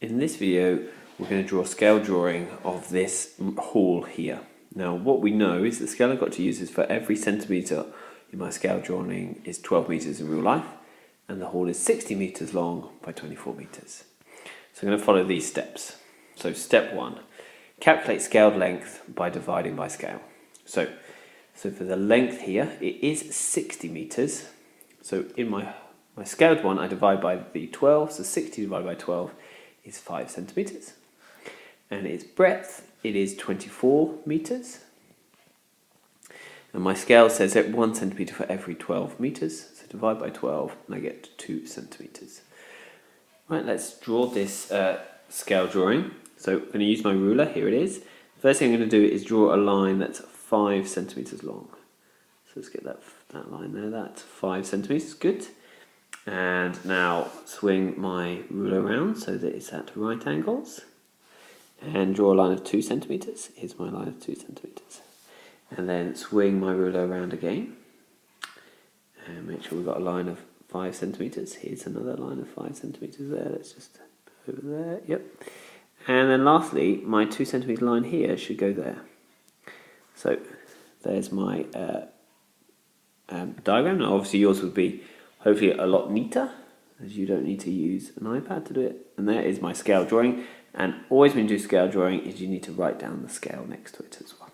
In this video, we're going to draw a scale drawing of this hall here. Now, what we know is the scale I've got to use is for every centimetre in my scale drawing is 12 metres in real life, and the hall is 60 metres long by 24 metres. So I'm going to follow these steps. So step 1, calculate scaled length by dividing by scale. So for the length here, it is 60 metres. So in my scaled one, I divide by the 12, so 60 divided by 12 is 5 centimetres. And its breadth, it is 24 metres. And my scale says that 1 centimetre for every 12 metres. So divide by 12 and I get 2 centimetres. Right, let's draw this scale drawing. So I'm going to use my ruler, here it is. The first thing I'm going to do is draw a line that's 5 centimetres long. So let's get that line there, that's 5 centimetres, good. And now swing my ruler around so that it's at right angles. And draw a line of 2 centimetres. Here's my line of 2 centimetres. And then swing my ruler around again. And make sure we've got a line of 5 centimetres. Here's another line of 5 centimetres there. Let's just put over there. Yep. And then lastly, my 2 centimetre line here should go there. So there's my diagram. Now obviously yours would be hopefully a lot neater, as you don't need to use an iPad to do it. And there is my scale drawing. And always when you do scale drawing is you need to write down the scale next to it as well.